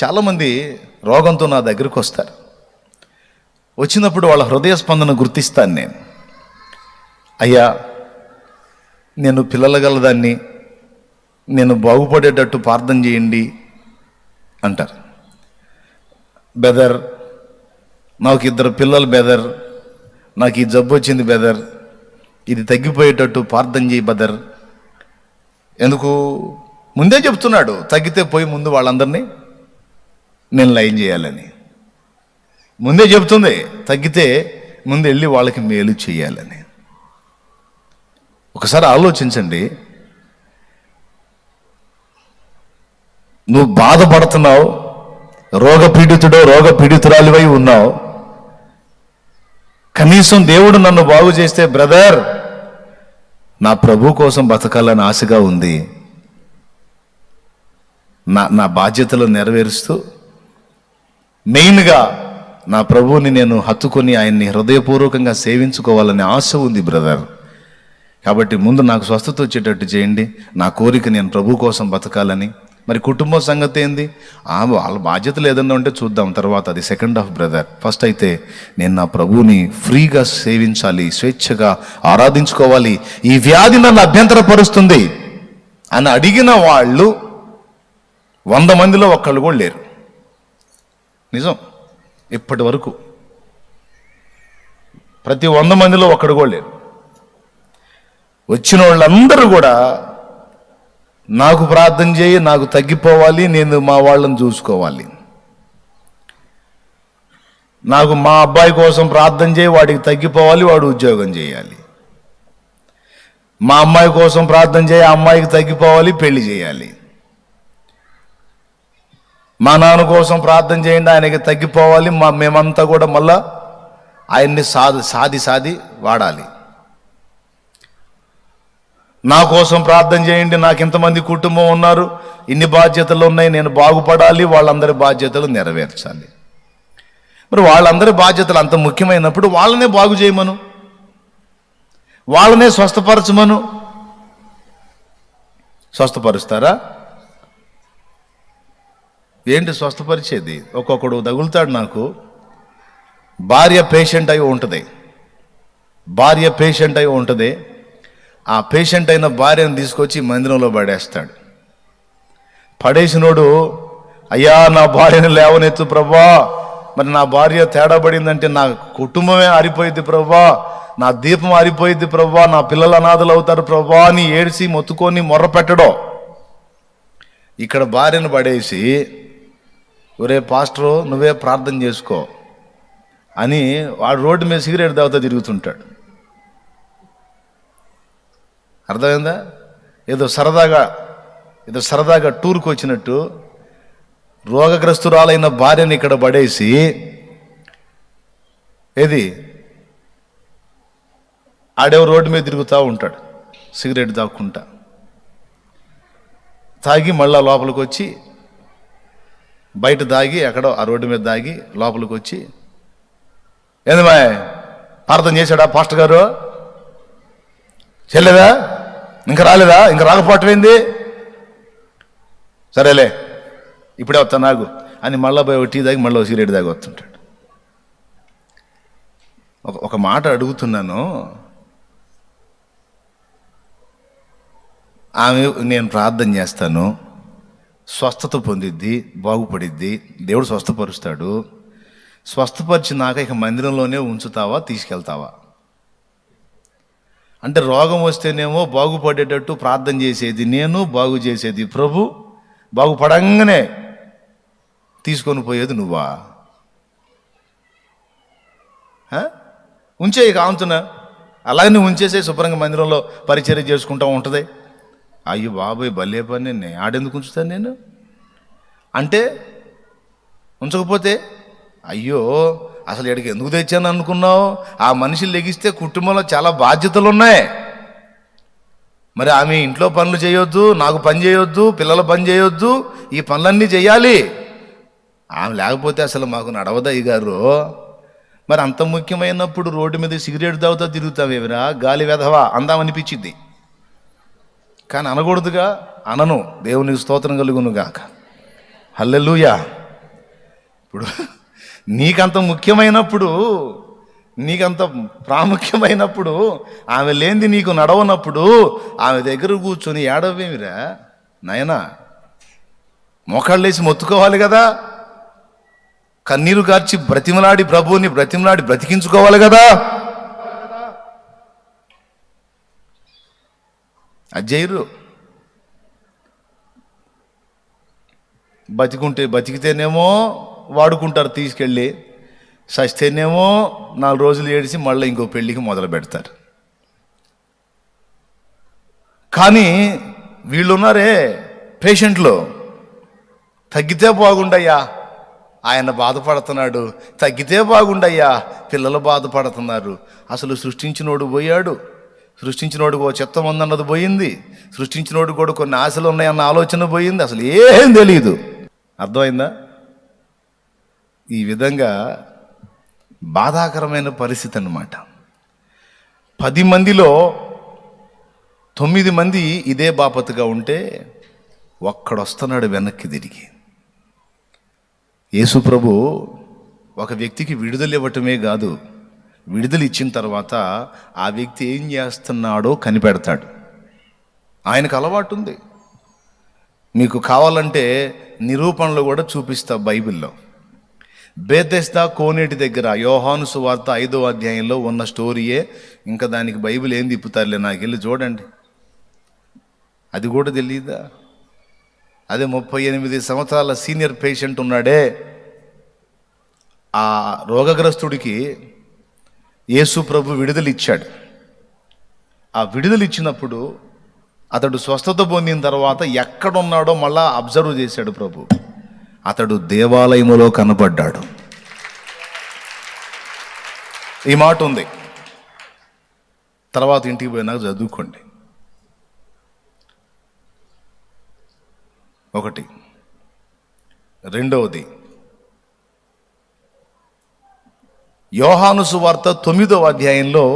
చాలామంది రోగంతో నా దగ్గరకు వస్తారు. వచ్చినప్పుడు వాళ్ళ హృదయ స్పందన గుర్తిస్తాను నేను. అయ్యా, నేను పిల్లలు గలదాన్ని, నేను బాగుపడేటట్టు ప్రార్థన చేయండి అంటారు. బెదర్, నాకు 2 పిల్లలు బెదర్, నాకు ఈ జబ్బు వచ్చింది బెదర్, ఇది తగ్గిపోయేటట్టు ప్రార్థన చేయి బెదర్. ఎందుకు? ముందే చెప్తున్నాడు, తగ్గితే పోయి ముందు వాళ్ళందరినీ నేను లైన్ చేయాలని. ముందే చెప్తుంది, తగ్గితే ముందు వెళ్ళి వాళ్ళకి మేలు చేయాలని. ఒకసారి ఆలోచించండి. నువ్వు బాధపడుతున్నావు, రోగపీడితురాలివై ఉన్నావు. కనీసం దేవుడు నన్ను బాగు చేస్తే, బ్రదర్ నా ప్రభు కోసం బతకాలని ఆశగా ఉంది, నా బాధ్యతలు నెరవేరుస్తూ మెయిన్గా నా ప్రభువుని నేను హత్తుకొని ఆయన్ని హృదయపూర్వకంగా సేవించుకోవాలనే ఆశ ఉంది బ్రదర్. కాబట్టి ముందు నాకు స్వస్థత వచ్చేటట్టు చేయండి. నా కోరిక నేను ప్రభు కోసం బతకాలని. మరి కుటుంబం సంగతి ఏంది? వాళ్ళ బాధ్యతలు ఏదన్నా ఉంటే చూద్దాం తర్వాత, అది సెకండ్ హాఫ్ బ్రదర్. ఫస్ట్ అయితే నేను నా ప్రభువుని ఫ్రీగా సేవించాలి, స్వేచ్ఛగా ఆరాధించుకోవాలి. ఈ వ్యాధి నన్ను అభ్యంతరపరుస్తుంది అని అడిగిన వాళ్ళు 100 మందిలో ఒక్కళ్ళు కూడా లేరు. నిజం. ఇప్పటి వరకు ప్రతి 100 మందిలో ఒక్కడు కూడా లేరు. వచ్చిన వాళ్ళందరూ కూడా నాకు ప్రార్థన చేయి, నాకు తగ్గిపోవాలి, నేను మా వాళ్ళని చూసుకోవాలి, నాకు మా అబ్బాయి కోసం ప్రార్థన చేయి, వాడికి తగ్గిపోవాలి, వాడు ఉద్యోగం చేయాలి, మా అమ్మాయి కోసం ప్రార్థన చేయి, ఆ అమ్మాయికి తగ్గిపోవాలి, పెళ్లి చేయాలి, మా నాన్న కోసం ప్రార్థన చేయండి, ఆయనకి తగ్గిపోవాలి, మేమంతా కూడా మళ్ళా ఆయన్ని సాది వాడాలి. నా కోసం ప్రార్థన చేయండి, నాకు ఇంతమంది కుటుంబం ఉన్నారు, ఇన్ని బాధ్యతలు ఉన్నాయి, నేను బాగుపడాలి, వాళ్ళందరి బాధ్యతలు నెరవేర్చాలి. మరి వాళ్ళందరి బాధ్యతలు అంత ముఖ్యమైనప్పుడు వాళ్ళనే బాగు చేయమను, వాళ్ళనే స్వస్థపరచమను. స్వస్థపరుస్తారా? ఏంటి స్వస్థపరిచేది? ఒక్కొక్కడు తగులుతాడు నాకు. భార్య పేషెంట్ అయి ఉంటుంది. ఆ పేషెంట్ అయిన భార్యను తీసుకొచ్చి మందిరంలో పడేస్తాడు. పడేసినోడు, అయ్యా నా భార్యను లేవనెత్తు ప్రభా, మరి నా భార్య తేడా పడిందంటే నా కుటుంబమే ఆరిపోయింది ప్రభా, నా దీపం ఆరిపోయింది ప్రభా, నా పిల్లలు అనాథలు అవుతారు ప్రభా అని ఏడిసి మొత్తుకొని మొర్ర పెట్టడం. ఇక్కడ భార్యను పడేసి, ఒరే పాస్టరు నువ్వే ప్రార్థన చేసుకో అని వాడు రోడ్డు మీద సిగరెట్ తాగుతా తిరుగుతుంటాడు. అర్థమైందా? ఏదో సరదాగా టూర్కి వచ్చినట్టు రోగగ్రస్తురాలైన భార్యని ఇక్కడ పడేసి ఆడేవో రోడ్డు మీద తిరుగుతూ ఉంటాడు సిగరెట్ తాక్కుంటా. తాగి మళ్ళా లోపలికి వచ్చి, బయట దాగి ఎక్కడో ఆ రోడ్డు మీద దాగి లోపలికి వచ్చి, ఏంది మా ప్రార్థన చేశాడా పాస్టర్ గారు? చెల్లేదా? ఇంకా రాలేదా? ఇంకా రాకపోవటం ఏంది? సరేలే ఇప్పుడే వస్తా నాకు అని మళ్ళా పోయి టీ దాగి మళ్ళీ సిగరెట్ దాగి వస్తుంటాడు. ఒక మాట అడుగుతున్నాను, ఆమె నేను ప్రార్థన చేస్తాను, స్వస్థత పొందిద్ది, బాగుపడిద్ది, దేవుడు స్వస్థపరుస్తాడు. స్వస్థపరిచినాక ఇక మందిరంలోనే ఉంచుతావా, తీసుకెళ్తావా? అంటే రోగం వస్తేనేమో బాగుపడేటట్టు ప్రార్థన చేసేది నేను, బాగు చేసేది ప్రభు, బాగుపడంగానే తీసుకొని పోయేది నువ్వా? ఉంచే కావుతున్నా అలాగనే ఉంచేసే, శుభ్రంగా మందిరంలో పరిచర్య చేసుకుంటూ ఉంటుంది. అయ్యో బాబోయ్ భలే పని, ఆడెందుకు ఉంచుతాను నేను అంటే, ఉంచకపోతే అయ్యో అసలు ఎక్కడికి ఎందుకు తెచ్చాను అనుకున్నావు? ఆ మనిషి లెగిస్తే కుటుంబంలో చాలా బాధ్యతలు ఉన్నాయి. మరి ఆమె ఇంట్లో పనులు చేయొద్దు, నాకు పని చేయొద్దు, పిల్లల పని చేయొద్దు, ఈ పనులన్నీ చేయాలి. ఆమె లేకపోతే అసలు మాకు నడవదయ్య గారు. మరి అంత ముఖ్యమైనప్పుడు రోడ్డు మీద సిగరెట్ తాగుతా తిరుగుతావేమిరా గాలి వెధవా అందామనిపించింది. కానీ అనకూడదుగా, అనను. దేవునికి స్తోత్రం కలుగును గాక. హల్లెలూయా. ఇప్పుడు నీకంత ముఖ్యమైనప్పుడు, నీకంత ప్రాముఖ్యమైనప్పుడు, ఆమె లేనిది నీకు నడవనప్పుడు ఆమె దగ్గర కూర్చొని ఏడవేమిరా నాయనా? మోకాళ్ళేసి మొత్తుకోవాలి కదా, కన్నీరు కార్చి బ్రతిమలాడి ప్రభువుని బ్రతిమలాడి బ్రతికించుకోవాలి కదా. అజ్జయ్యరు బతికితేనేమో వాడుకుంటారు తీసుకెళ్ళి, సస్తేనేమో 4 రోజులు ఏడిసి మళ్ళీ ఇంకో పెళ్ళికి మొదలు పెడతారు. కానీ వీళ్ళున్నారే పేషెంట్లు, తగ్గితే బాగుండయ్యా, ఆయన బాధపడుతున్నాడు, తగ్గితే బాగుండయ్యా, పిల్లలు బాధపడుతున్నారు. అసలు సృష్టించినోడు పోయాడు, సృష్టించినోడు ఓ చిత్తం ఉందన్నది పోయింది, సృష్టించినోడు కూడా కొన్ని ఆశలు ఉన్నాయన్న ఆలోచన పోయింది, అసలు ఏం తెలియదు. అర్థమైందా? ఈ విధంగా బాధాకరమైన పరిస్థితి అన్నమాట. 10 మందిలో 9 మంది ఇదే బాపతుగా ఉంటే ఒక్కడొస్తున్నాడు వెనక్కి తిరిగి. యేసు ప్రభు ఒక వ్యక్తికి విడుదల ఇవ్వటమే కాదు, విడుదల ఇచ్చిన తర్వాత ఆ వ్యక్తి ఏం చేస్తున్నాడో కనిపెడతాడు. ఆయనకు అలవాటు ఉంది. మీకు కావాలంటే నిరూపణలు కూడా చూపిస్తా బైబిల్లో. బేతెస్దా కోనేటి దగ్గర యోహాను సువార్త 5వ అధ్యాయంలో ఉన్న స్టోరీయే. ఇంకా దానికి బైబిల్ ఏం తిప్పుతారులే, నాకు వెళ్ళి చూడండి. అది కూడా తెలియదా? అదే 38 సంవత్సరాల సీనియర్ పేషెంట్ ఉన్నాడే, ఆ రోగగ్రస్తుడికి యేసు ప్రభు విడుదల ఇచ్చాడు. ఆ విడుదల ఇచ్చినప్పుడు అతడు స్వస్థత పొందిన తర్వాత ఎక్కడున్నాడో మళ్ళా అబ్జర్వ్ చేశాడు ప్రభు. అతడు దేవాలయములో కనపడ్డాడు. ఈ మాట ఉంది, తర్వాత ఇంటికి పోయినాక చదువుకోండి. ఒకటి. రెండవది, యోహాను సువార్త 9వ అధ్యాయంలో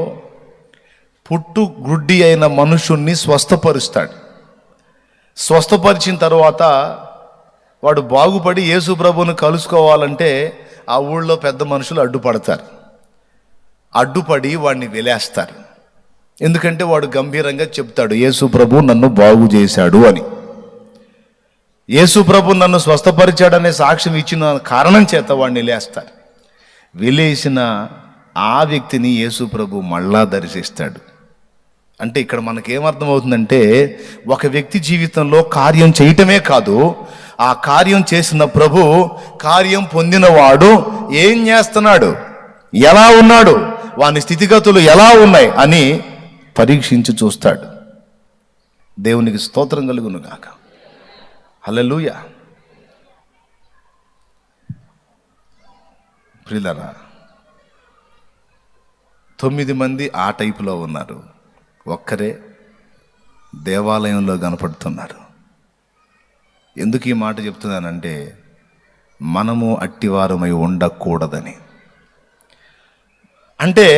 పుట్టు గుడ్డి అయిన మనుషుణ్ణి స్వస్థపరుస్తాడు. స్వస్థపరిచిన తర్వాత వాడు బాగుపడి యేసు ప్రభువును కలుసుకోవాలంటే ఆ ఊళ్ళో పెద్ద మనుషులు అడ్డుపడతారు. అడ్డుపడి వాడిని వెలేస్తారు. ఎందుకంటే వాడు గంభీరంగా చెప్తాడు, యేసు ప్రభు నన్ను బాగు చేశాడు అని. యేసు ప్రభు నన్ను స్వస్థపరిచాడనే సాక్ష్యం ఇచ్చిన కారణం చేత వాడిని లేస్తారు. వెలేసిన ఆ వ్యక్తిని యేసు ప్రభు మళ్ళా దర్శిస్తాడు. అంటే ఇక్కడ మనకేమర్థమవుతుందంటే, ఒక వ్యక్తి జీవితంలో కార్యం చేయటమే కాదు, ఆ కార్యం చేసిన ప్రభు, కార్యం పొందినవాడు ఏం చేస్తున్నాడు, ఎలా ఉన్నాడు, వాని స్థితిగతులు ఎలా ఉన్నాయి అని పరీక్షించి చూస్తాడు. దేవునికి స్తోత్రం కలుగును గాక. హల్లెలూయా. ప్రియులారా, 9 మంది ఆ టైపులో ఉన్నారు, ఒక్కరే దేవాలయంలో కనపడుతున్నారు. ఎందుకు ఈ మాట చెప్తున్నానంటే, మనము అట్టివారమై ఉండకూడదని. అంటే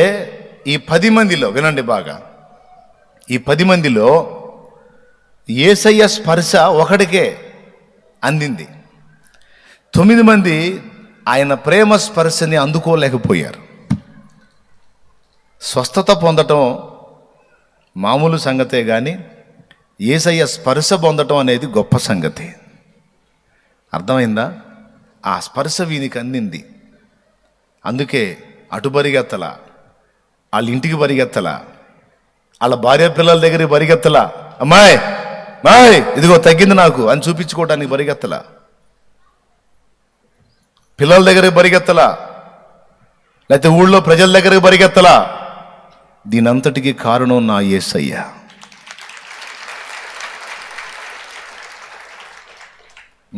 ఈ 10 మందిలో వినండి బాగా, ఈ 10 మందిలో యేసయ్య స్పర్శ ఒకడికే అందింది. 9 మంది ఆయన ప్రేమ స్పర్శని అందుకోలేకపోయారు. స్వస్థత పొందటం మామూలు సంగతే కానీ యేసయ్య స్పర్శ పొందటం అనేది గొప్ప సంగతి. అర్థమైందా? ఆ స్పర్శ వీనికి అందింది. అందుకే అటు పరిగెత్తలా, వాళ్ళ ఇంటికి పరిగెత్తలా, వాళ్ళ భార్య పిల్లల దగ్గరికి పరిగెత్తలా, అమ్మాయి మాయ్ ఇదిగో తగ్గింది నాకు అని చూపించుకోవడానికి పరిగెత్తలా, పిల్లల దగ్గరికి పరిగెత్తలా, లేకపోతే ఊళ్ళో ప్రజల దగ్గరికి పరిగెత్తలా. దీనంతటికి కారణం నా యేసయ్య.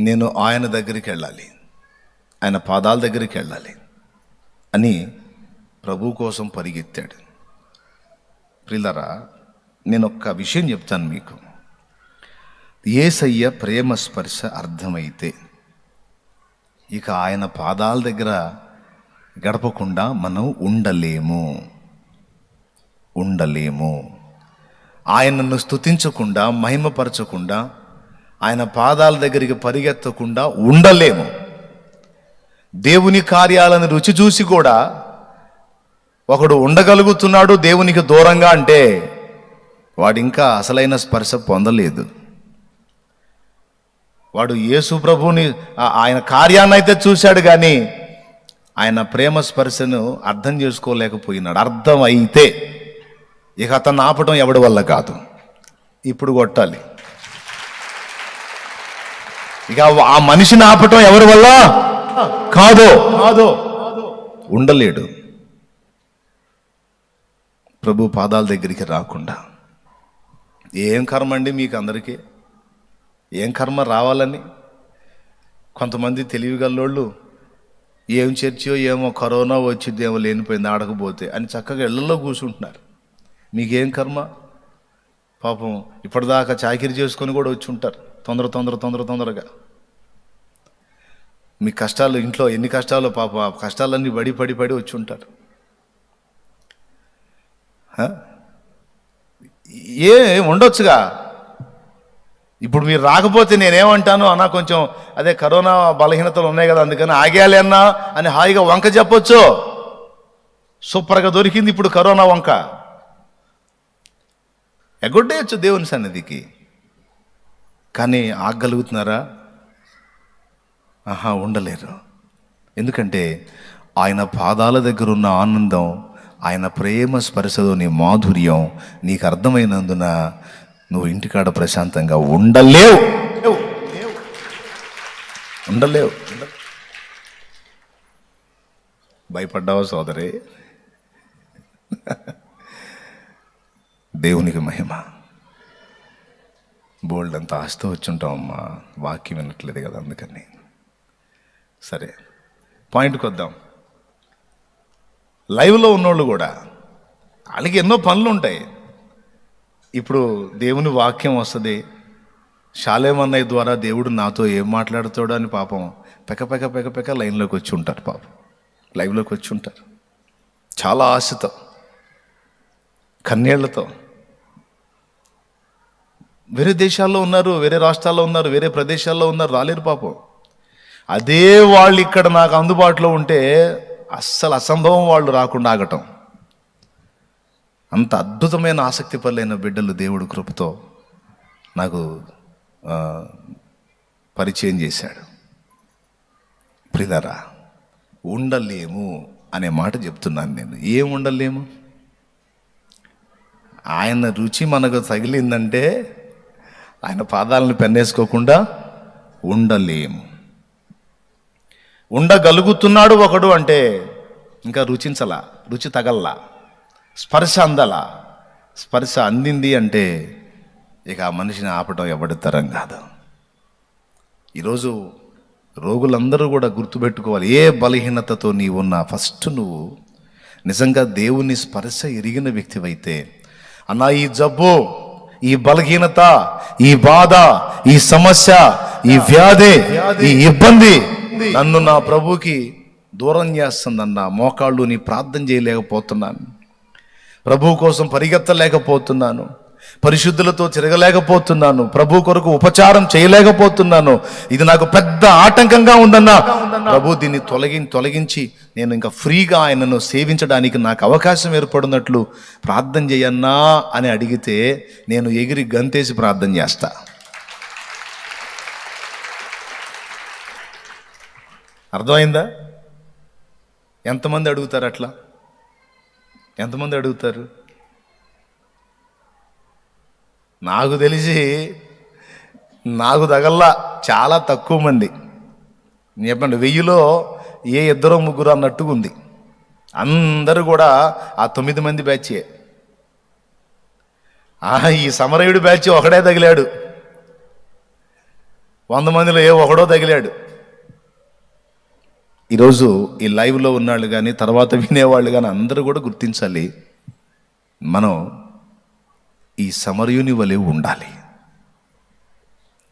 నేను ఆయన దగ్గరికి వెళ్ళాలి, ఆయన పాదాల దగ్గరికి వెళ్ళాలి అని ప్రభు కోసం పరిగెత్తాడు. ప్రియులారా, నేను ఒక్క విషయం చెప్తాను మీకు. యేసయ్య ప్రేమ స్పర్శ అర్థమైతే ఇక ఆయన పాదాల దగ్గర గడపకుండా మనం ఉండలేము. ఆయనను స్తుతించకుండా, మహిమపరచకుండా, ఆయన పాదాల దగ్గరికి పరిగెత్తకుండా ఉండలేము. దేవుని కార్యాలను రుచి చూసి కూడా ఒకడు ఉండగలుగుతున్నాడు దేవునికి దూరంగా అంటే వాడు ఇంకా అసలైన స్పర్శ పొందలేదు. వాడు యేసు ప్రభువుని ఆయన కార్యాన్ని అయితే చూశాడు, కానీ ఆయన ప్రేమ స్పర్శను అర్థం చేసుకోలేకపోయినాడు. అర్థం అయితే ఇక అతను ఆపటం ఎవడి వల్ల కాదు. ఇప్పుడు కొట్టాలి. ఇక ఆ మనిషిని ఆపటం ఎవరి వల్ల కాదు. ఉండలేడు ప్రభు పాదాల దగ్గరికి రాకుండా. ఏం కర్మ అండి మీకు అందరికీ? ఏం కర్మ రావాలని? కొంతమంది తెలివిగల్లోళ్ళు ఏం చర్చో ఏమో కరోనా వచ్చిద్దేమో లేనిపోయింది ఆడకపోతే అని చక్కగా ఇళ్లలో కూర్చుంటున్నారు. మీకేం కర్మ? పాపం ఇప్పటిదాకా చాకిరీ చేసుకొని కూడా వచ్చి ఉంటారు తొందరగా. మీ కష్టాలు ఇంట్లో ఎన్ని కష్టాలు, పాపం ఆ కష్టాలన్నీ పడి వచ్చి ఉంటారు. ఏ ఉండొచ్చుగా. ఇప్పుడు మీరు రాకపోతే నేనేమంటాను అన్నా, కొంచెం అదే కరోనా బలహీనతలు ఉన్నాయి కదా అందుకని ఆగేయాలి అన్నా అని హాయిగా వంక చెప్పొచ్చు. సూపర్గా దొరికింది ఇప్పుడు కరోనా వంక. ఎగొట్టేయచ్చు దేవుని సన్నిధికి. కానీ ఆగగలుగుతున్నారా? ఉండలేరు. ఎందుకంటే ఆయన పాదాల దగ్గర ఉన్న ఆనందం, ఆయన ప్రేమ స్పర్శలోని మాధుర్యం నీకు అర్థమైనందున నువ్వు ఇంటికాడ ప్రశాంతంగా ఉండలేవు. భయపడ్డావా సోదరి? దేవునికి మహిమ. బోల్డ్ అంత ఆస్తి వచ్చుంటామమ్మా, వాక్యం వినట్లేదు కదా అందుకని. సరే, పాయింట్కి వద్దాం. లైవ్లో ఉన్నోళ్ళు కూడా వాళ్ళకి ఎన్నో పనులు ఉంటాయి. ఇప్పుడు దేవుని వాక్యం వస్తుంది, షాలేమన్నయ్య ద్వారా దేవుడు నాతో ఏం మాట్లాడుతాడో అని పాపం పెక లైన్లోకి వచ్చి ఉంటారు. పాపం లైవ్లోకి వచ్చి ఉంటారు చాలా ఆశతో, కన్నీళ్లతో. వేరే దేశాల్లో ఉన్నారు, వేరే రాష్ట్రాల్లో ఉన్నారు, వేరే ప్రదేశాల్లో ఉన్నారు, రాలేరు పాపం. అదే వాళ్ళు ఇక్కడ నాకు అందుబాటులో ఉంటే అస్సలు అసంభవం వాళ్ళు రాకుండా ఆగటం. అంత అద్భుతమైన ఆసక్తి పరులైన బిడ్డలు దేవుడు కృపతో నాకు పరిచయం చేశాడు. ప్రియులారా, ఉండలేము అనే మాట చెప్తున్నాను నేను. ఏం ఉండలేము? ఆయన రుచి మనకు తగిలిందంటే ఆయన పాదాలను పెన్నేసుకోకుండా ఉండలేము. ఉండగలుగుతున్నాడు ఒకడు అంటే ఇంకా రుచించలా, రుచి తగల్లా, స్పర్శ అందలా. స్పర్శ అందింది అంటే ఇక ఆ మనిషిని ఆపటం ఎవడి తరం కాదు. ఈరోజు రోగులందరూ కూడా గుర్తుపెట్టుకోవాలి, ఏ బలహీనతతో నీవు ఉన్నా ఫస్ట్ నువ్వు నిజంగా దేవుని స్పర్శ ఎరిగిన వ్యక్తివైతే, అన్నా ఈ జబ్బు, ఈ బలహీనత, ఈ బాధ, ఈ సమస్య, ఈ వ్యాధి, ఈ ఇబ్బంది నన్ను నా ప్రభుకి దూరం చేస్తుందన్న మోకాళ్ళు నీ ప్రార్థన చేయలేకపోతున్నాను, ప్రభు కోసం పరిగెత్తలేకపోతున్నాను, పరిశుద్ధులతో తిరగలేకపోతున్నాను, ప్రభు కొరకు ఉపచారం చేయలేకపోతున్నాను, ఇది నాకు పెద్ద ఆటంకంగా ఉందన్నా ప్రభు దీన్ని తొలగించి నేను ఇంకా ఫ్రీగా ఆయనను సేవించడానికి నాకు అవకాశం ఏర్పడినట్లు ప్రార్థన చేయన్నా అని అడిగితే నేను ఎగిరి గంతేసి ప్రార్థన చేస్తా. అర్థమైందా? ఎంతమంది అడుగుతారు అట్లా? ఎంతమంది అడుగుతారు? నాకు తెలిసి నాకు తగల్లా చాలా తక్కువ మంది. చెప్పండి, 1000లో ఏ 2-3 అన్నట్టుగా ఉంది. అందరూ కూడా ఆ 9 మంది బ్యాచే. ఈ సమరయుడి బ్యాచ్ ఒకడే తగిలాడు, 100 మందిలో ఏ ఒకడో తగిలాడు. ఈరోజు ఈ లైవ్లో ఉన్నాళ్ళు కానీ తర్వాత వినేవాళ్ళు కానీ అందరూ కూడా గుర్తించాలి, మనం ఈ సమరయుని వలె ఉండాలి.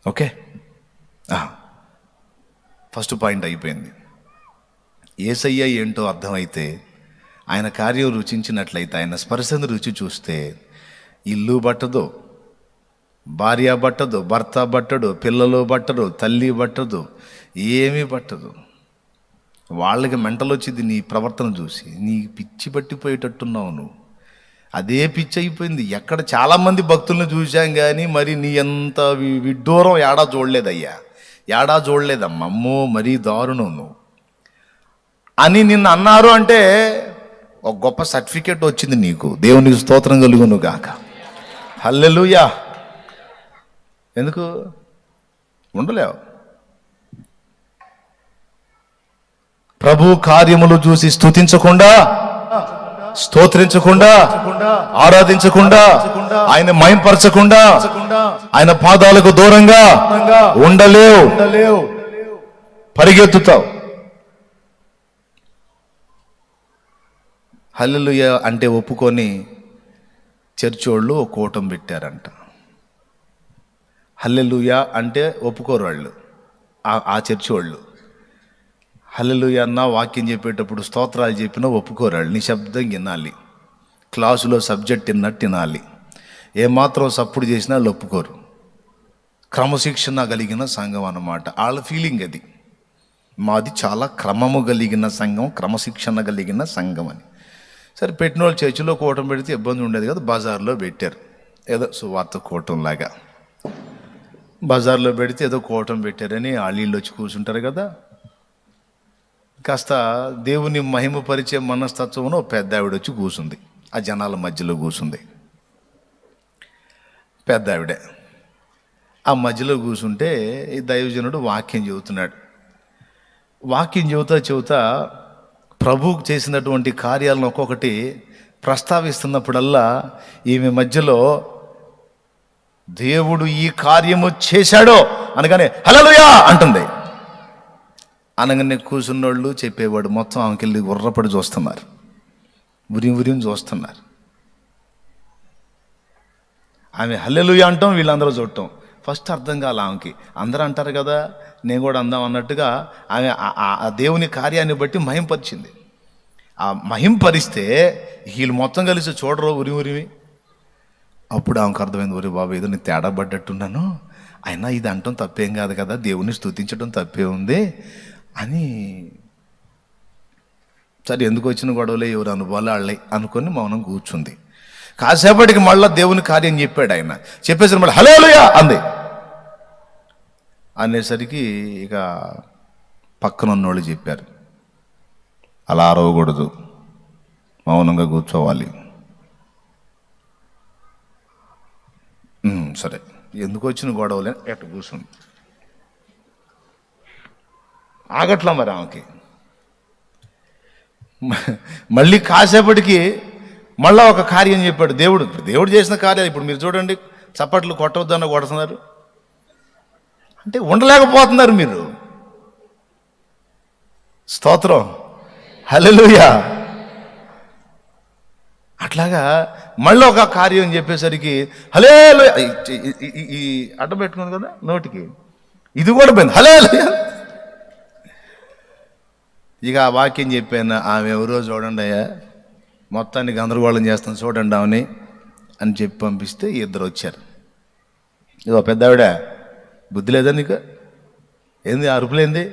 ఓకే, ఫస్ట్ పాయింట్ అయిపోయింది. యేసయ్య ఏంటో అర్థమైతే, ఆయన కార్యం రుచించినట్లయితే, ఆయన స్పర్శను రుచి చూస్తే ఇల్లు పట్టదు, భార్య పట్టదు, భర్త పట్టడు, పిల్లలు పట్టరు, తల్లి పట్టదు, ఏమీ పట్టదు. వాళ్ళకి మెంటల్ వచ్చింది నీ ప్రవర్తన చూసి. నీ పిచ్చి పట్టిపోయేటట్టున్నావు నువ్వు. అదే పిచ్చి అయిపోయింది. ఎక్కడ చాలామంది భక్తులను చూశాం కానీ మరి నీ ఎంత విడ్డూరం ఏడా చూడలేదయ్యా, ఏడా చూడలేదమ్మా. అమ్మో మరీ దారుణం నువ్వు అని నిన్ను అన్నారు అంటే ఒక గొప్ప సర్టిఫికేట్ వచ్చింది నీకు. దేవునికి స్తోత్రం కలుగును గాక. హల్లెలూయా. ఎందుకు ఉండలేవు? ప్రభు కార్యములు చూసి స్తుతించకుండా, స్తోత్రించకుండా, ఆరాధించకుండా, ఆయన మహింపరచకుండా, ఆయన పాదాలకు దూరంగా ఉండలేవు. పరిగెత్తుతావు. హల్లెలూయా అంటే ఒప్పుకొని చర్చి వాళ్ళు ఒక కూటం పెట్టారంట. హల్లెలూయా అంటే ఒప్పుకోరు వాళ్ళు, ఆ చర్చి వాళ్ళు. హల్లెలూయా అన్న వాక్యం చెప్పేటప్పుడు స్తోత్రాలు చెప్పినా ఒప్పుకోరు వాళ్ళు. నిశ్శబ్దం వినాలి, క్లాసులో సబ్జెక్ట్ విన్నట్టు వినాలి. ఏమాత్రం సప్పుడు చేసినా వాళ్ళు ఒప్పుకోరు. క్రమశిక్షణ కలిగిన సంఘం అన్నమాట వాళ్ళ ఫీలింగ్. అది మాది చాలా క్రమము కలిగిన సంఘం, క్రమశిక్షణ కలిగిన సంఘం అని. సరే, పెట్టిన వాళ్ళు చర్చిలో కూటం పెడితే ఇబ్బంది ఉండేది కదా, బజార్లో పెట్టారు. ఏదో సువార్త కూటంలాగా బజార్లో పెడితే ఏదో కూటం పెట్టారని వాళ్ళు వచ్చి కూర్చుంటారు కదా. కాస్త దేవుని మహిమపరిచే మనస్తత్వంలో పెద్ద ఆవిడ వచ్చి కూర్చుంది, ఆ జనాల మధ్యలో కూర్చుంది. పెద్ద ఆవిడే ఆ మధ్యలో కూర్చుంటే ఈ దైవజనుడు వాక్యం చెబుతున్నాడు. వాక్యం చెబుతా ప్రభువుకు చేసినటువంటి కార్యాలను ఒక్కొక్కటి ప్రస్తావిస్తున్నప్పుడల్లా ఈమె మధ్యలో దేవుడు ఈ కార్యము చేశాడో అనగానే హల్లెలూయా అంటుంది. అనగానే కూర్చున్నోళ్ళు చెప్పేవాడు మొత్తం ఆమెకెళ్ళి ఉర్రపడి చూస్తున్నారు, ఉరిం చూస్తున్నారు. ఆమె హల్లెలూయా అంటాం, వీళ్ళందరూ చూడటం. ఫస్ట్ అర్థం కాల ఆమెకి. అందరూ అంటారు కదా, నేను కూడా అందాం అన్నట్టుగా ఆమె ఆ దేవుని కార్యాన్ని బట్టి మహింపరిచింది. ఆ మహింపరిస్తే వీళ్ళు మొత్తం కలిసి చూడరు ఉరిమి. అప్పుడు ఆమెకు అర్థమైంది, ఒరే బాబు ఏదో నేను తేడా పడ్డట్టున్నాను, అయినా ఇది అంటాం తప్పేం కాదు కదా, దేవుని స్తుతించడం తప్పే ఉంది అని. సరే, ఎందుకు వచ్చిన గొడవలే, ఎవరు అనుభవాలు వాళ్ళే అనుకొని మౌనం కూర్చుంది. కాసేపటికి మళ్ళీ దేవుని కార్యం చెప్పాడు ఆయన. చెప్పేసరికి మళ్ళీ హల్లెలూయా అంది. అనేసరికి ఇక పక్కన ఉన్నోళ్ళు చెప్పారు, అలా అరవకూడదు, మౌనంగా కూర్చోవాలి. సరే, ఎందుకు వచ్చిన గొడవలే ఎట్ట కూర్చుంది. ఆగట్లా మరి ఆమెకి. మళ్ళీ కాసేపటికి మళ్ళా ఒక కార్యం చెప్పాడు దేవుడు చేసిన కార్యాలు. ఇప్పుడు మీరు చూడండి, చప్పట్లు కొట్టవద్దన్న కొడుతున్నారు అంటే ఉండలేకపోతున్నారు మీరు. స్తోత్రం, హల్లెలూయా. అట్లాగా మళ్ళీ ఒక కార్యం చెప్పేసరికి హల్లెలూయా ఈ అడ్డం పెట్టుకుంది కదా నోటికి, ఇది కూడా పోయింది హల్లెలూయా. ఇక ఆ వాక్యం చెప్పాను, ఆమె ఎవరో చూడండి అయ్యా, మొత్తాన్ని గందరగోళం చేస్తాను చూడండి ఆమెని అని చెప్పి పంపిస్తే ఇద్దరు వచ్చారు. ఇదో పెద్ద ఆవిడ, బుద్ధి లేదా నీకు? ఏంది అరుపులేంది?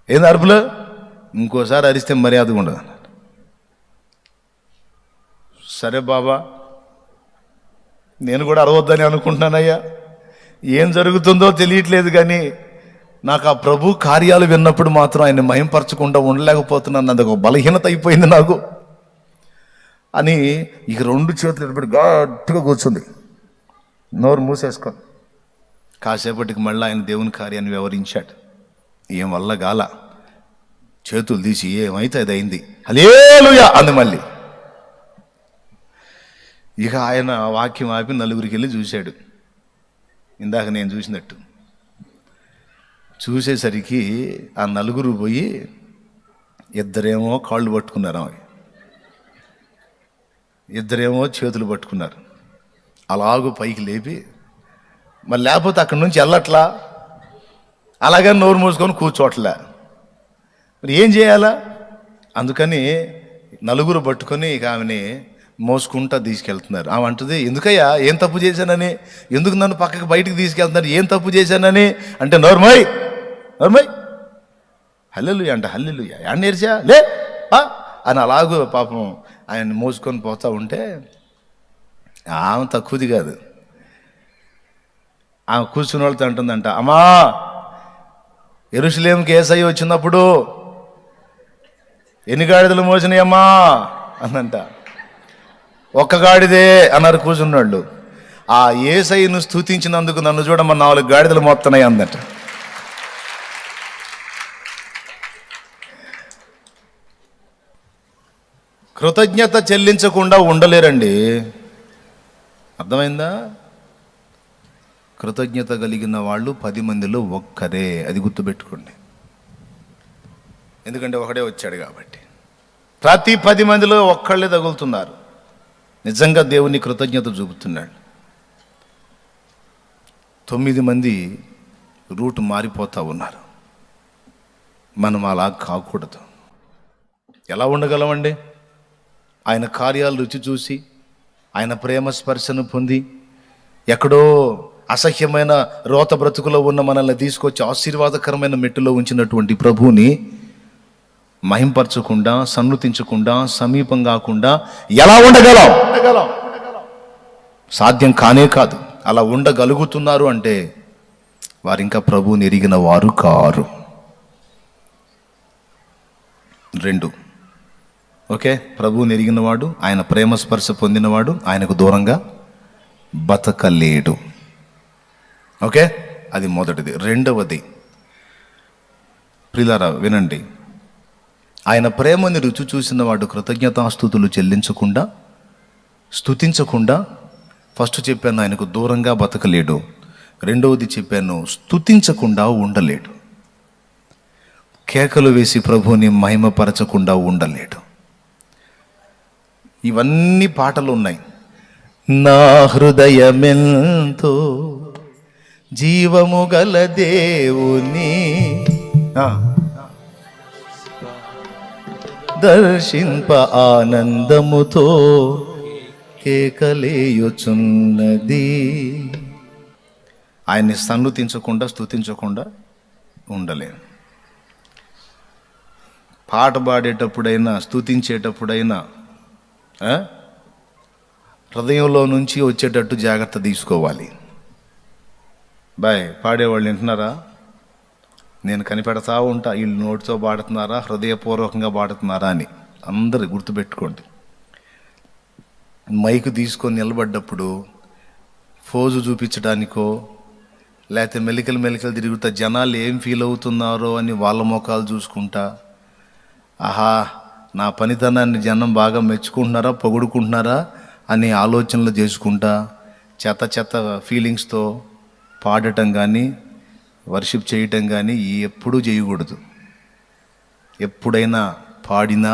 ఏంది అరుపులు? ఇంకోసారి అరిస్తే మర్యాదగా ఉండదు అన్నాడు. సరే బాబా, నేను కూడా అరవద్దని అనుకుంటున్నానయ్యా, ఏం జరుగుతుందో తెలియట్లేదు కానీ నాకు ఆ ప్రభు కార్యాలు విన్నప్పుడు మాత్రం ఆయన మహింపరచకుండా ఉండలేకపోతున్నాను, అది ఒక బలహీనత అయిపోయింది నాకు అని ఇక రెండు చేతులు ఎడబడి గట్టిగా కూర్చుంది, నోరు మూసేసుకొని. కాసేపటికి మళ్ళీ ఆయన దేవుని కార్యాన్ని వివరించాడు. ఏం వల్ల గాల, చేతులు తీసి ఏమైతే అది అయింది హల్లెలూయా అంది మళ్ళీ. ఇక ఆయన వాక్యం ఆపి నలుగురికి వెళ్ళి చూశాడు, ఇందాక నేను చూసినట్టు. చూసేసరికి ఆ నలుగురు పోయి ఇద్దరేమో కాళ్ళు పట్టుకున్నారు, ఇద్దరేమో చేతులు పట్టుకున్నారు. అలాగూ పైకి లేపి మరి లేకపోతే అక్కడి నుంచి వెళ్ళట్లా, అలాగే నోరు మూసుకొని కూర్చోట్లే. మరి ఏం చేయాలా? అందుకని నలుగురు పట్టుకొని ఇక ఆమెని మోసుకుంటా తీసుకెళ్తున్నారు. ఆమె అంటుంది, ఎందుకయ్యా ఏం తప్పు చేశానని, ఎందుకు నన్ను పక్కకి బయటికి తీసుకెళ్తున్నారు, ఏం తప్పు చేశానని అంటే నోర్మై హల్లెలూయా అంట, హల్లెలూయా యాడ నేర్చా లే అని అలాగూ పాపం ఆయన మోసుకొని పోతూ ఉంటే ఆమె తక్కువది కాదు. ఆమె కూర్చున్న వాళ్ళతో అంటుందంట, అమ్మా యెరూషలేముకి యేసయ్య వచ్చినప్పుడు ఎన్ని గాడిదలు మోసినాయమ్మా అందంట. ఒక్క గాడిదే అన్నారు కూర్చున్నాళ్ళు. ఆ యేసయ్యను స్తుతించినందుకు నన్ను చూడమ్మా 4 గాడిదలు మోస్తున్నాయి అందట. కృతజ్ఞత చెల్లించకుండా ఉండలేరండి. అర్థమైందా? కృతజ్ఞత కలిగిన వాళ్ళు 10 మందిలో ఒక్కరే, అది గుర్తుపెట్టుకోండి. ఎందుకంటే ఒకడే వచ్చాడు కాబట్టి. ప్రతి 10 మందిలో ఒక్కళ్ళే తగులుతున్నారు. నిజంగా దేవుని కృతజ్ఞత చూపుతున్నాడు. 9 మంది రూట్ మారిపోతూ ఉన్నారు. మనం అలా కాకూడదు. ఎలా ఉండగలమండి? ఆయన కార్యాలు రుచి చూసి, ఆయన ప్రేమ స్పర్శను పొంది, ఎక్కడో అసహ్యమైన రోత బ్రతుకులో ఉన్న మనల్ని తీసుకొచ్చి ఆశీర్వాదకరమైన మెట్టులో ఉంచినటువంటి ప్రభువుని మహింపరచకుండా, సన్నుతించకుండా, సమీపం కాకుండా ఎలా ఉండగలం? సాధ్యం కానే కాదు. అలా ఉండగలుగుతున్నారు అంటే వారు ఇంకా ప్రభువుని ఎరిగిన వారు కారు. 2, ఓకే, ప్రభువుని ఎరిగినవాడు, ఆయన ప్రేమ స్పర్శ పొందినవాడు ఆయనకు దూరంగా బతకలేడు. ఓకే, అది మొదటిది. 2వది, ప్రియులారా వినండి, ఆయన ప్రేమని రుచి చూసిన వాడు కృతజ్ఞతాస్తుతులు చెల్లించకుండా, స్తుతించకుండా, ఫస్ట్ చెప్పాను ఆయనకు దూరంగా బతకలేడు. 2వది చెప్పాను స్తుతించకుండా ఉండలేడు. కేకలు వేసి ప్రభువుని మహిమపరచకుండా ఉండలేడు. ఇవన్నీ పాటలు ఉన్నాయి. నా హృదయమెంతో జీవము గల దేవుని దర్శింప ఆనందముతో కేకలేయుచున్నది. ఆయన్ని సన్నుతించకుండా, స్తుతించకుండా ఉండలేను. పాట పాడేటప్పుడైనా, స్తుతించేటప్పుడైనా హృదయంలో నుంచి వచ్చేటట్టు జాగ్రత్త తీసుకోవాలి. బాయ్ పాడేవాళ్ళు వింటున్నారా? నేను కనిపెడతా ఉంటా, వీళ్ళు నోటితో పాడుతున్నారా, హృదయపూర్వకంగా పాడుతున్నారా అని. అందరూ గుర్తుపెట్టుకోండి. మైకు తీసుకొని నిలబడ్డప్పుడు ఫోజు చూపించడానికో, లేకపోతే మెలికలు తిరుగుతా జనాలు ఏం ఫీల్ అవుతున్నారో అని వాళ్ళ ముఖాలు చూసుకుంటా, ఆహా నా పనితనాన్ని జనం బాగా మెచ్చుకుంటున్నారా, పొగుడుకుంటున్నారా అని ఆలోచనలు చేసుకుంటా చెత్త ఫీలింగ్స్తో పాడటం కానీ, వర్షిప్ చేయటం కానీ ఎప్పుడూ చేయకూడదు. ఎప్పుడైనా పాడినా,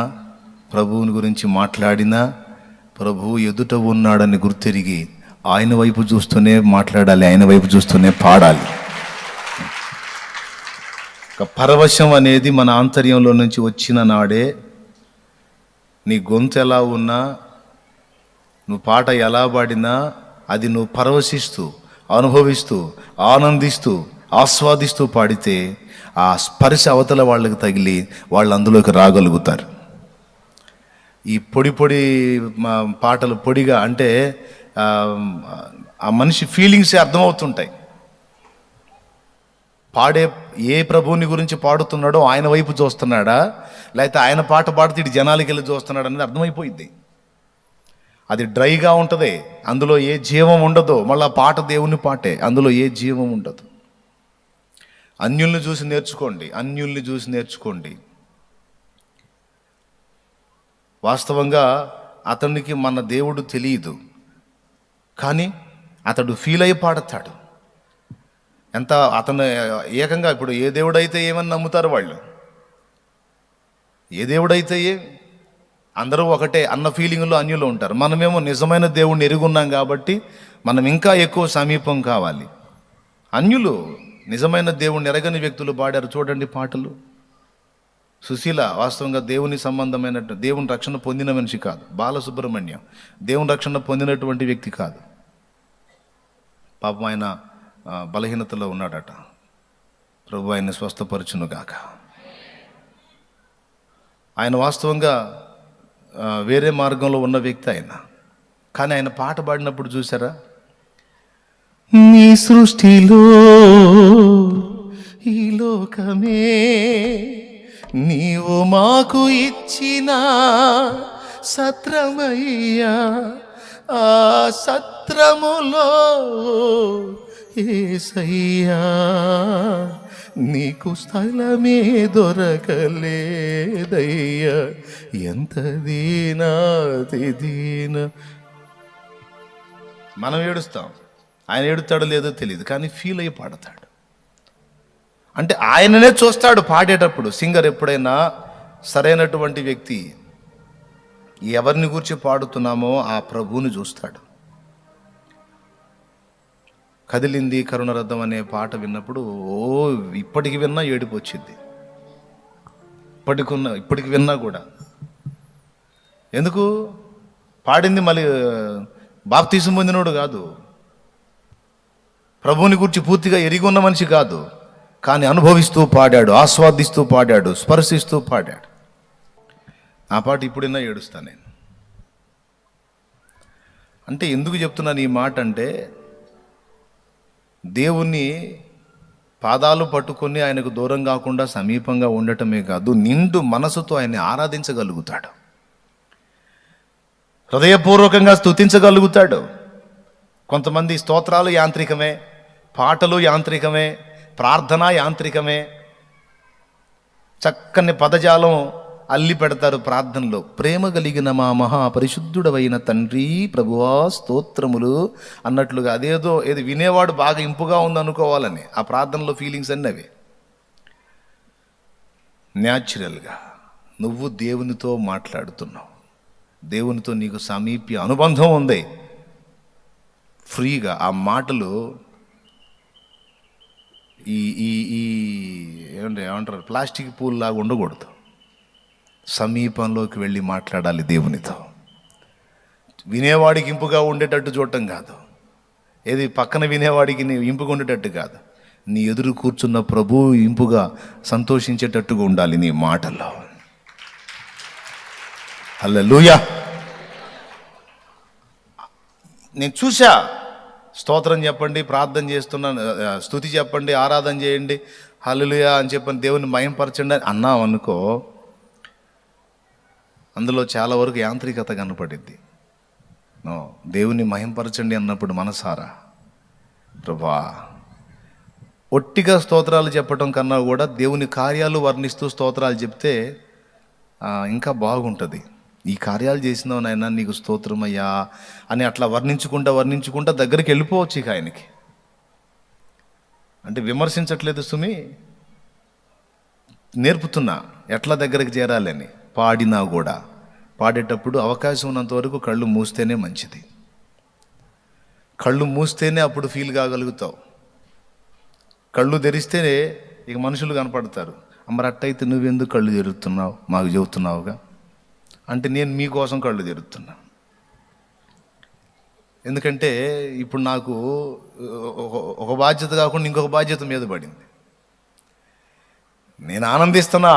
ప్రభువుని గురించి మాట్లాడినా, ప్రభువు ఎదుట ఉన్నాడని గుర్తెరిగి ఆయన వైపు చూస్తూనే మాట్లాడాలి, ఆయన వైపు చూస్తూనే పాడాలి. ఒక పరవశం అనేది మన ఆంతర్యంలో నుంచి వచ్చిన నాడే నీ గొంతు ఎలా ఉన్నా, నువ్వు పాట ఎలా పాడినా అది నువ్వు పరవశిస్తూ, అనుభవిస్తూ, ఆనందిస్తూ, ఆస్వాదిస్తూ పాడితే ఆ స్పర్శ అవతల వాళ్ళకి తగిలి వాళ్ళు అందులోకి రాగలుగుతారు. ఈ పొడి పాటలు పొడిగా అంటే ఆ మనిషి ఫీలింగ్సే అర్థమవుతుంటాయి. పాడే ఏ ప్రభువుని గురించి పాడుతున్నాడో ఆయన వైపు చూస్తున్నాడా, లేకపోతే ఆయన పాట పాడితే ఇటు జనాలకి వెళ్ళి చూస్తున్నాడు అనేది అర్థమైపోయింది. అది డ్రైగా ఉంటుంది, అందులో ఏ జీవం ఉండదు. మళ్ళీ పాట దేవుని పాటే, అందులో ఏ జీవం ఉండదు. అన్యుల్ని చూసి నేర్చుకోండి. వాస్తవంగా అతనికి మన దేవుడు తెలియదు, కానీ అతడు ఫీల్ అయి పాడతాడు. ఎంత అతను ఏకంగా ఇప్పుడు ఏ దేవుడైతే ఏమని నమ్ముతారు వాళ్ళు, ఏ దేవుడైతే అందరూ ఒకటే అన్న ఫీలింగ్లో అన్యులు ఉంటారు. మనమేమో నిజమైన దేవుడిని ఎరుగున్నాం కాబట్టి మనం ఇంకా ఎక్కువ సమీపం కావాలి. అన్యులు నిజమైన దేవుణ్ణి ఎరగని వ్యక్తులు పాడారు చూడండి పాటలు. సుశీల వాస్తవంగా దేవుని సంబంధమైన, దేవుని రక్షణ పొందిన మనిషి కాదు. బాలసుబ్రహ్మణ్యం దేవుని రక్షణ పొందినటువంటి వ్యక్తి కాదు. పాపం ఆయన బలహీనతలో ఉన్నాడట. ప్రభు ఆయన్ని స్వస్థపరచునుగాక. ఆయన వాస్తవంగా వేరే మార్గంలో ఉన్న వ్యక్తి ఆయన. కానీ ఆయన పాట పాడినప్పుడు చూసారా, నీ సృష్టిలో ఈ లోకమే నీవు మాకు ఇచ్చిన సత్రమయ్యా, ఆ సత్రములో యేసయ్యా నీకు స్థలమే దొరకలేదయ్యా, ఎంత దీనాతి దీన. మనం ఏడుస్తాం, ఆయన ఏడుతాడో లేదో తెలియదు, కానీ ఫీల్ అయ్యి పాడతాడు. అంటే ఆయననే చూస్తాడు పాడేటప్పుడు. సింగర్ ఎప్పుడైనా సరైనటువంటి వ్యక్తి ఎవరిని గురించి పాడుతున్నామో ఆ ప్రభువుని చూస్తాడు. కదిలింది కరుణరథం అనే పాట విన్నప్పుడు ఇప్పటికి విన్నా ఏడుపు వచ్చింది. ఇప్పటికి విన్నా కూడా. ఎందుకు పాడింది మళ్ళీ బాప్తీసం పొందినోడు కాదు, ప్రభువుని గురించి పూర్తిగా ఎరిగి ఉన్న మనిషి కాదు, కానీ అనుభవిస్తూ పాడాడు, ఆస్వాదిస్తూ పాడాడు, స్పర్శిస్తూ పాడాడు. ఆ పాట ఇప్పుడైనా ఏడుస్తాను నేను. అంటే ఎందుకు చెప్తున్నాను ఈ మాట అంటే, దేవుణ్ణి పాదాలు పట్టుకొని ఆయనకు దూరం కాకుండా సమీపంగా ఉండటమే కాదు, నిండు మనసుతో ఆయన్ని ఆరాధించగలుగుతాడు, హృదయపూర్వకంగా స్తుతించగలుగుతాడు. కొంతమంది స్తోత్రాలు యాంత్రికమే, పాటలు యాంత్రికమే, ప్రార్థన యాంత్రికమే, చక్కని పదజాలం అల్లి పెడతారు ప్రార్థనలో. ప్రేమ కలిగిన మా మహాపరిశుద్ధుడవైన తండ్రి ప్రభువా స్తోత్రములు అన్నట్లుగా ఏది వినేవాడు బాగా ఇంపుగా ఉందనుకోవాలని ఆ ప్రార్థనలో ఫీలింగ్స్ అన్నీ అవి. న్యాచురల్గా నువ్వు దేవునితో మాట్లాడుతున్నావు, దేవునితో నీకు సమీప్య అనుబంధం ఉంది. ఫ్రీగా ఆ మాటలు ఈ ఈ ఈ ఏమంటారు ప్లాస్టిక్ పూల్ లాగా ఉండకూడదు. సమీపంలోకి వెళ్ళి మాట్లాడాలి దేవునితో. వినేవాడికి ఇంపుగా ఉండేటట్టు చూడటం కాదు, ఏది పక్కన వినేవాడికి నీ ఇంపుగా ఉండేటట్టు కాదు, నీ ఎదురు కూర్చున్న ప్రభువు ఇంపుగా సంతోషించేటట్టుగా ఉండాలి నీ మాటల్లో. హల్లెలూయా. నేను చూసా, స్తోత్రం చెప్పండి, ప్రార్థన చేస్తున్నాను, స్తుతి చెప్పండి, ఆరాధన చేయండి, హల్లెలూయా అని చెప్పని దేవుని మహిమపరచండి అని అన్నాం అనుకో, అందులో చాలా వరకు యాంత్రికత కనపడిద్ది. దేవుని మహిమపరచండి అన్నప్పుడు మనసారా ప్రభా, ఒట్టిగా స్తోత్రాలు చెప్పటం కన్నా కూడా దేవుని కార్యాలు వర్ణిస్తూ స్తోత్రాలు చెప్తే ఇంకా బాగుంటుంది. ఈ కార్యాలు చేసినావు నాయనా నీకు స్తోత్రమయ్యా అని అట్లా వర్ణించుకుంటా దగ్గరికి వెళ్ళిపోవచ్చు ఇక ఆయనకి. అంటే విమర్శించట్లేదు సుమి, నేర్పుతున్నా ఎట్లా దగ్గరికి చేరాలని. పాడినా కూడా పాడేటప్పుడు అవకాశం ఉన్నంత వరకు కళ్ళు మూస్తేనే మంచిది. కళ్ళు మూస్తేనే అప్పుడు ఫీల్ కాగలుగుతావు. కళ్ళు తెరిస్తేనే ఇక మనుషులు కనపడతారు. మరి అట్టయితే నువ్వెందుకు కళ్ళు తెరుస్తున్నావు మాకు చెబుతున్నావుగా అంటే, నేను మీకోసం కళ్ళు తెరుతున్నా. ఎందుకంటే ఇప్పుడు నాకు ఒక బాధ్యత కాకుండా ఇంకొక బాధ్యత మీద పడింది. నేను ఆనందిస్తున్నా,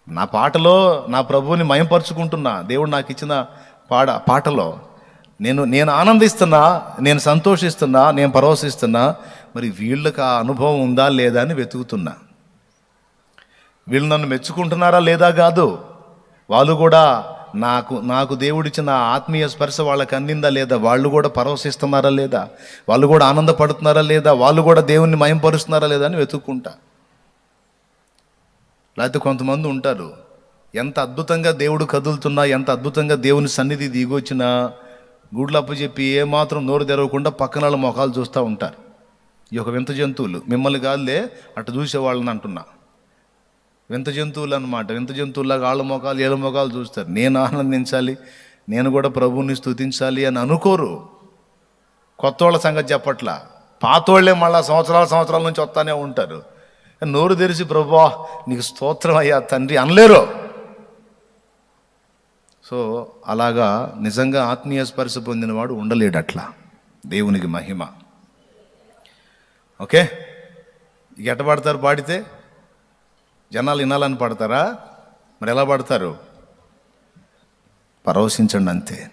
నా పాటలో నా ప్రభువుని మయంపరుచుకుంటున్నా. దేవుడు నాకు ఇచ్చిన పాటలో నేను ఆనందిస్తున్నా, నేను సంతోషిస్తున్నా, నేను పరవశిస్తున్నా. మరి వీళ్ళకి ఆ అనుభవం ఉందా లేదా అని వెతుకుతున్నా. వీళ్ళు నన్ను మెచ్చుకుంటున్నారా లేదా కాదు, వాళ్ళు కూడా నాకు దేవుడిచ్చిన ఆత్మీయ స్పర్శ వాళ్ళకి అందిందా లేదా, వాళ్ళు కూడా పరవశిస్తున్నారా లేదా, వాళ్ళు కూడా ఆనందపడుతున్నారా లేదా, వాళ్ళు కూడా దేవుణ్ణి మయంపరుస్తున్నారా లేదా అని వెతుక్కుంటా. లేకపోతే కొంతమంది ఉంటారు, ఎంత అద్భుతంగా దేవుడు కదులుతున్నా, ఎంత అద్భుతంగా దేవుని సన్నిధి దిగొచ్చినా గూడ్లప్పు చెప్పి ఏమాత్రం నోరు తెరవకుండా పక్కన వాళ్ళ మొఖాలు చూస్తూ ఉంటారు. ఈ యొక్క వింత జంతువులు, మిమ్మల్ని కాదులే అటు చూసేవాళ్ళని అంటున్నా, వింత జంతువులు అన్నమాట. వింత జంతువులాగా వాళ్ళ మొఖాలు ఏళ్ళ మొఖాలు చూస్తారు. నేను ఆనందించాలి, నేను కూడా ప్రభువుని స్తుతించాలి అని అనుకోరు. కొత్త వాళ్ళ సంగతి చెప్పట్లా, పాతోళ్లే మళ్ళీ సంవత్సరాల నుంచి వస్తానే ఉంటారు. నోరు తెరిచి ప్రభువా నీకు స్తోత్రం అయ్యా తండ్రి అనలేరు. సో అలాగా నిజంగా ఆత్మీయ స్పర్శ పొందినవాడు ఉండలేడు అట్లా. దేవునికి మహిమ. ఓకే, ఇక ఎట్ట పాడతారు? పాడితే జనాలు వినాలని పాడతారా? మరి ఎలా పడతారు? పరవశించండి అంతే.